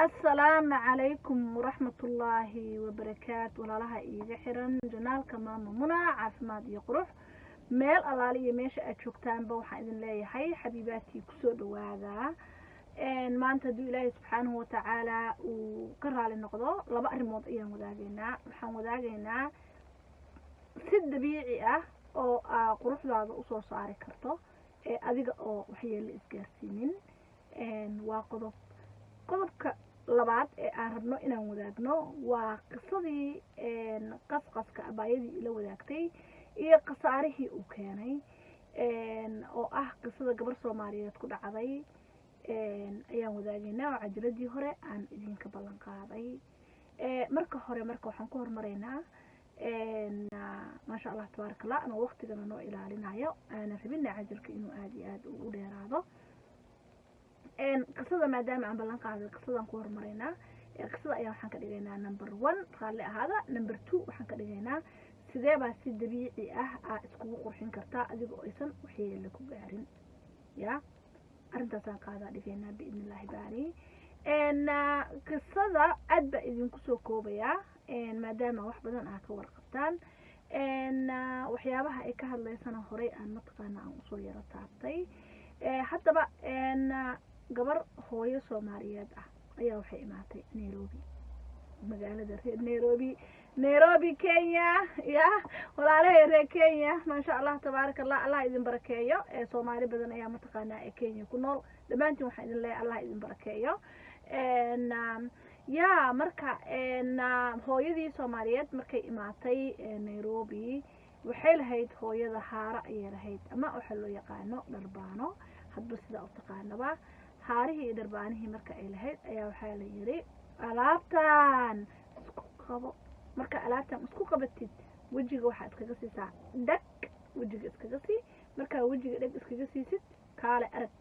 السلام عليكم ورحمة الله وبركاته ولا إيجا حرن جنال كمان منى عافماد يقرح ميل ألالي ماشي أتشوكتان بوحا إذن لاي حي حبيباتي كسود وهذا إن ما أنت دو إلهي سبحانه وتعالى وكرها للنقضة لبا أرموض إيان وذاقينا وحان وذاقينا سد بيعي أو قروح ذا أصو صاري كرتو أذيق أو وحيا اللي إسكارسينين وقضب qodobka labaad ee aan rabno inaan wadaagno waa qisadii qasqaska abaayadii ila wadaagtay iyo qasaarihii uu keenay oo ah qisada gabar Soomaaliyeed ku dhacday ayaan wadaagaynaa oo cajiladii hore aan idinka ballan qaaday marka waxaan ku hormareynaa ma sha Allah tabarakallah ana waqtigana noo ilaalinayo aan rabinaa cajalka inuu aad u dheeraado qisada maadaama aan ballan qaaday qisadan ku hormareynaa qisada ayaa waxaan ka dhigaynaa number 1 qaali ahaada number 2 waxaan ka dhigaynaa sidee baa si dabiici ah iskugu qurxin kartaa adigoo aysan waxyeello ku gaarin ya arintaasaan qaadaa dhigaynaa biidnillaahi baari qisada aad baa idinku soo koobayaa maadaama wax badan ka warqabtaan waxyaabaha ay ka hadlaysana horey aan mataqaana aan usoo yaro taabtay haddaba gabar hooyo Soomaaliyeed ayaa waxay imaatay Nairobi magaalada Nairobi Kenya ya walaalahay reer Kenya ma sha Allah tabarakallah Allah idin barakeeyo Soomaali badan ayaa mataqaana Kenya ku nool dhamaantiin waxaan idin leeyahay Allah idin barakeeyo ya marka hooyadii Soomaaliyeed markay imaatay Nairobi waxay lahayd hooyada haara ayay lahayd ama waxa loo yaqaano darbaano hadba sida u taqaanaba haarihii darbaanihii marka ay lahayd ayaa waxa la yiri alaabtan isku qabo marka alaabtan isku qabatid wajiga waxa iskaga siisaa dhag wajiga iskaga sii marka wajiga dhag iskaga siisid kaale arag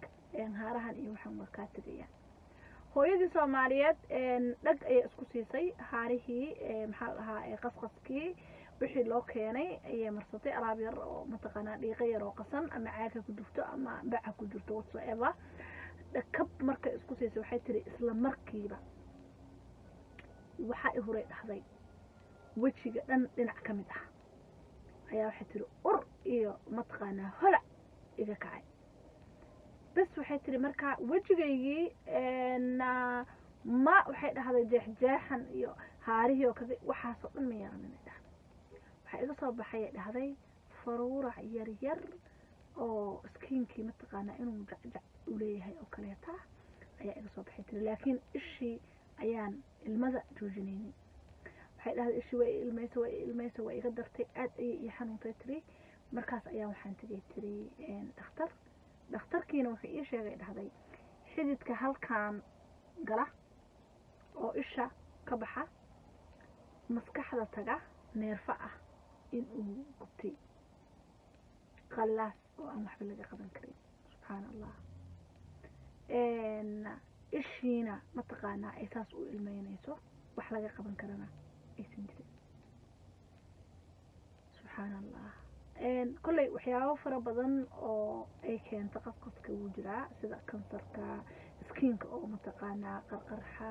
haarahan iyo waxan waa ka tagayaan hooyadii Soomaaliyeed dhag ay isku siisay haarihii maxaa ahaa qasqaskii wixii loo keenay ayay marsatay alaab yar oo mataqaana dhiiqa yar oo qasan ama caaga ku dufto ama baca ku jirto whatsoever kab marka isku siisay waxay tiri isla markiiba waxa ay horay dhaxday wajiga dhan dhinac ka mid ayaa waxay tiri ur iyo mataqaana hola iga kacay bas waxay tiri marka wajigaygii ma waxay dhahday jeexjeexan iyo haarihii oo kaga waxaas oo dhan ma yaranay iga soo baxay dhahday faruurac yar oo skiinkii mataqaana inuu jacjac u leeyahay oo kaleeta ayaa iga soo baxay laakiin ishii ayaan ilmada joojinaynin waxay dhahday ishii way ilmayso way iga dartay aad ay xanuuntay tiri markaas ayaa waxaan tagay tiri dhakhtarkiina wuxuu ii sheegay dhahday xididka halkaan gala oo isha ka baxa maskaxda taga neerfa inuu gubtay qalaas oo aan waxba laga qaban karin subxaan allah ishiina mataqaana ay saas u ilmeynayso wax laga qaban karana aysan jirin subxaan allah kolley waxyaabo fara badan oo ay keento qasqaska wuu jiraa sida kansarka skiinka oo mataqaana qarqarxa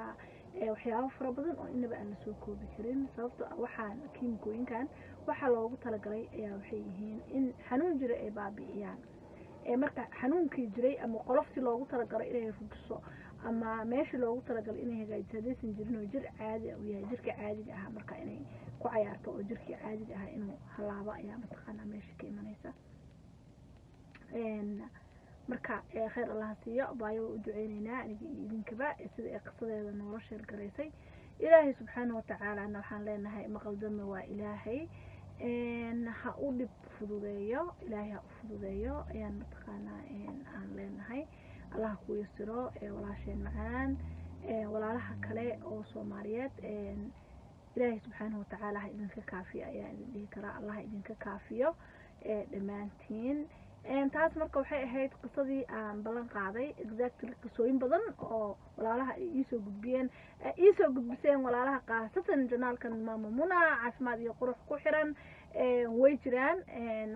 waxyaabo fara badan oo inaba aan la soo koobi karin sababtoo waxaan kiimikooyinkan waxa loogu talagalay ayaa waxay yihiin in xanuun jira ay baabi'iyaan marka xanuunkii jiray ama qolofti loogu talagalay inay fujiso ama meeshii loogu talagalay inay hagaajiso hadaysan jirin oo jir caadi ah yahay jirka caadiga ah marka inay ku cayaarto oo jirkii caadiga ah inuu halaabo ayaa mataqaana meesha ka imanaysa marka khayr Allah siiyo baayo u duceynaynaa aniga idinkaba sida ay qisadeeda noola sheer gareysay ilaahay subxaanahu wa ta'ala waxaan leenahay maqaldama waa ilaahay ha u dhib fududeeyo ilaahay ha u fududeeyo ayaan mataqaana aan leenahay Allah ku yasiro walaasheen macaan walaalaha kale oo Soomaaliyeed ilaahay subxaanahu wa ta'ala ha idinka kaafiyo ayaa idin dhihi karaa Allah idinka kaafiyo dhamaantiin taas marka waxay ahayd qisadii aan ballan qaaday exactly qisooyin badan oo walaalaha ay soo gudbiseen walaalaha qaasatan janaalkan maama Muna caafimaad iyo qurux ku xiran way jiraan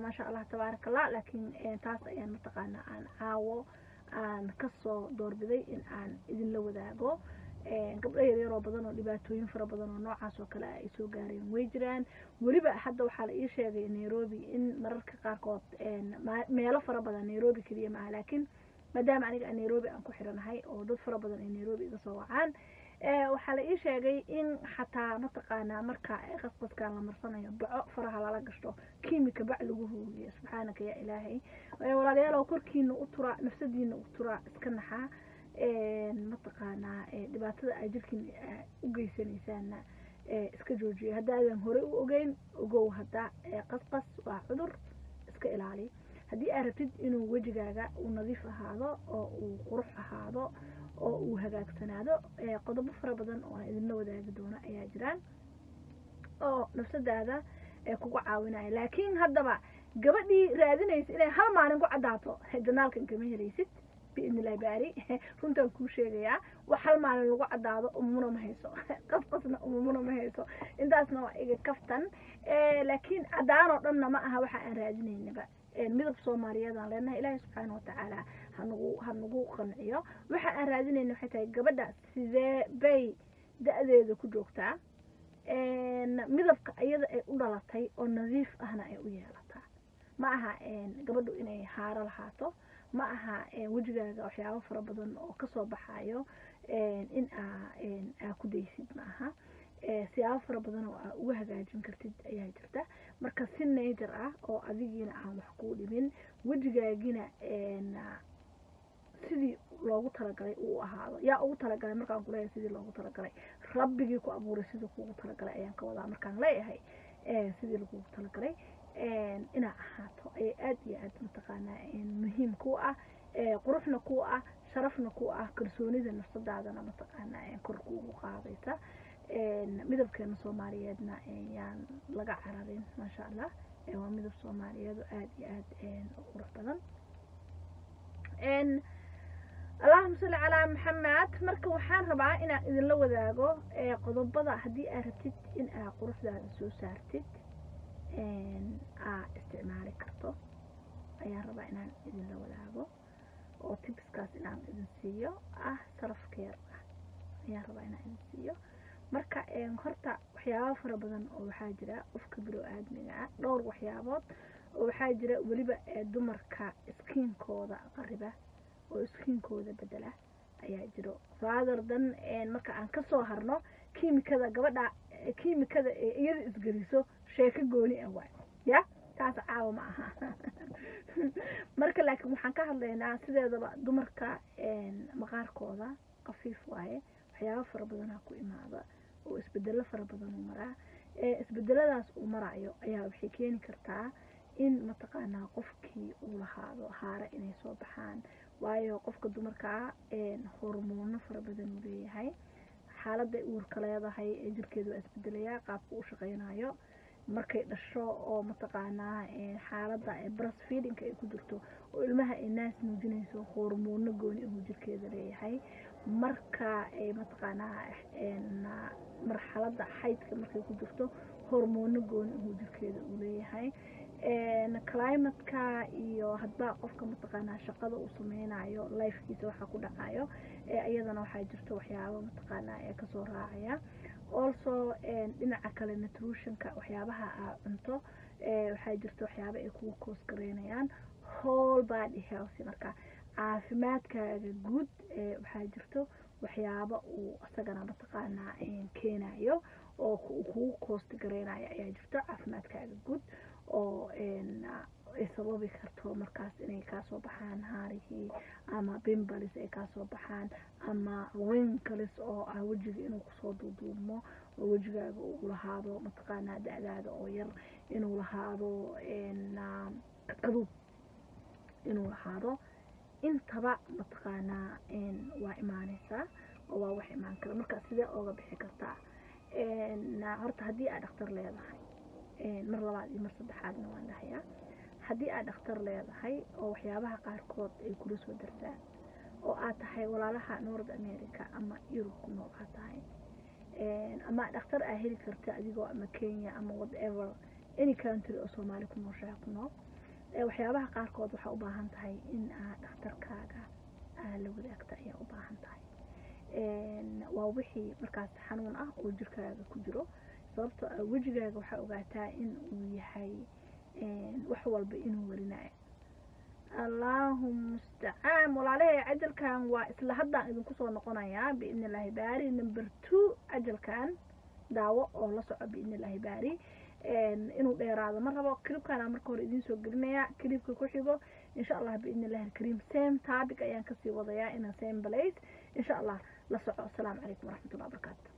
ma sha Allah tabarakallah laakiin taas ayaan mataqaana aan caawo aan ka soo doorbiday in aan idin la wadaago gabdho yaryar oo badan oo dhibaatooyin fara badan oo noocaas oo kale ay soo gaareen way jiraan weliba hadda waxaa la ii sheegay Nairobi in mararka qaarkood meelo fara badan Nairobi kaliya maaha laakiin maadaama aniga Nairobi aan ku xiranahay oo dad fara badan ay Nairobi iga soo wacaan waxaa la ii sheegay in xataa mataqaanaa marka qasqaskaan la marsanayo baco faraha lala gashto kiimika bac lagu hubiyo subxaanaka ya ilaahay walaalayaal korkiina u tura nafsadiina u tura iska naxaa mataqaanaa dhibaatada ay jirkiin u geysanaysaana iska joojiyo haddaadan hore u ogeyn ogow hadda qasqas waa cudur iska ilaali haddii aad rabtid inuu wejigaaga uu nadiif ahaado oo uu qurux ahaado oo uu hagaagsanaado qodobo fara badan oo aan idinla wadaagi doono ayaa jiraan oo nafsadaada kugu caawinaya laakiin haddaba gabadhii raadinaysa inay hal maalin ku caddaato janaalkan kama helaysid بإذن الله باري runtaan kuu sheegayaa wax hal maalin lagu cadaado umuna ma hayso qasqasna umuna ma hayso intaasna waa iga kaftan laakiin cadaan oo dhanna ma aha waxa aan raadinaynaba midab Soomaaliyeed aan leenahay Ilaahay subxaanahu wa ta'ala hanagu qanciyo waxa aan raadinayna waxay tahay gabadha sidee bay da'deeda ku joogtaa midabka iyada ay u dhalatay oo nadiif ahna ay u yeelataa ma aha gabadhu inay haaro lahaato ma aha wajigaaga waxyaabo fara badan oo ka soo baxayo in aa ku daysid ma aha siyaabo fara badan oo aa uga hagaajin kartid ayaa jirta marka si nature ah oo adigiina aan wax ku dhimin wajigaagina sidii loogu talagalay uu ahaado yaa ugu talagalay markaan ku leeyahay sidii loogu talagalay rabbigii ku abuuray sidii kuugu talagalay ayaan ka wadaa markaan leeyahay sidii lagu talagalay ina ahaato ay aad iyo aad mataqaanaa muhiim ku ah quruxna ku ah sharafna ku ah kalsoonida nafsadaadana mataqaanaa kor kuugu qaadaysa midabkeena Soomaaliyeedna yaan laga cararin ma sha Allah waa midab Soomaaliyeed aad iyo aad u qurux badan اللهم صل على محمد marka waxaan rabaa inaan idin la wadaago qodobada hadii aad rabtid in aad quruxdaada soo saartid isticmaali karto ayaan rabaa inaan idin la wadaago oo tipskaas inaan idin siiyo sarafkeer ayaan rabaa inaan idin siiyo marka horta waxyaabo fara badan oo waxaa jira qofka bini'aadmiga dhowr waxyaabood oo waxaa jira waliba dumarka skinkooda qariba oo skinkooda bedela ayaa jiro rather than marka aan ka soo harno kiimikada gabadha kiimikada iyada isgeliso sheeko gooni ah waay ya taas caawa ma aha marka laakiin waxaan ka hadlaynaa sideedaba dumarka maqaarkooda qafiif waaye waxyaabo fara badan ku imaada oo isbedelo fara badan u maraa isbedeladaas uu marayo ayaa waxay keeni kartaa in mataqaanaa qofkii uu lahaado haare inay soo baxaan waayo qofka dumarka hormoono fara badan uu leeyahay xaaladda uurka leedahay jirkeedu waa isbedelayaa qaabka uu shaqeynayo markay dhasho oo mataqaanaa xaaladda breastfeeding ay ku jirto oo ilmaha ay naas nuujinayso hormoono gooni uu jirkeeda leeyahay marka ay mataqaanaa marxaladda xaydka markay ku jirto hormoono gooni uu jirkeeda uu leeyahay climate-ka iyo hadba qofka mataqaanaa shaqada uu sameynayo life-kiisa waxa ku dhacayo iyadana waxaa jirto waxyaabo mataqaanaa ka soo raacaya also dhinaca kale nutrition-ka waxyaabaha aad cunto waxaa jirto waxyaabo ay kugu koos gareynayaan whole body health marka caafimaadkaaga guud waxaa jirto waxyaabo uu asagana mataqaanaa keenayo oo kugu koos gareynayo ayaa jirto caafimaadkaaga guud oo ay sababi karto markaas inay ka soo baxaan haarihii ama pimples ay ka soo baxaan ama wrinkles oo wajiga inuu ku soo duuduumo oo wajigaaga uu lahaado mataqaanaa da'daada oo yar inuu lahaado qaduub inuu lahaado intaba mataqaanaa waa imaanaysaa oo waa wax imaan kara marka sidee ooga bixi kartaa horta haddii aad dhakhtar leedahay mar labaad iyo mar saddexaadna waan dhahayaa haddii aad dhakhtar leedahay oo waxyaabaha qaarkood ay kula soo darsaan oo aad tahay walaalaha North America ama Europe ku nool aad tahay ama dhakhtar aad heli karta adigoo ama Kenya ama whatever any country oo Soomaali ku nooshahay ku nool waxyaabaha qaarkood waxa u baahan tahay in aad dhakhtarkaaga la wadaagto ayaa u baahan tahay waa wixii markaas xanuun ah oo jirkaaga ku jiro sababtoo ah wejigaaga waxaa ogaataa in uu yahay wax walba inuu warinayo اللهم استعان ولا عجل كان وإسلا هدا إذن كسو نقنايا بإذن الله باري نمبر 2 عجل كان داوة أو لصعب بإذن الله باري إنو ديرادة مرة كليب كان عمر كور إذن سو قرنيا كليب كوحيقو إن شاء الله بإذن الله الكريم سيم تابق أيان كسي وضياء إنا سيم بليت إن شاء الله لصعب السلام عليكم ورحمة الله وبركاته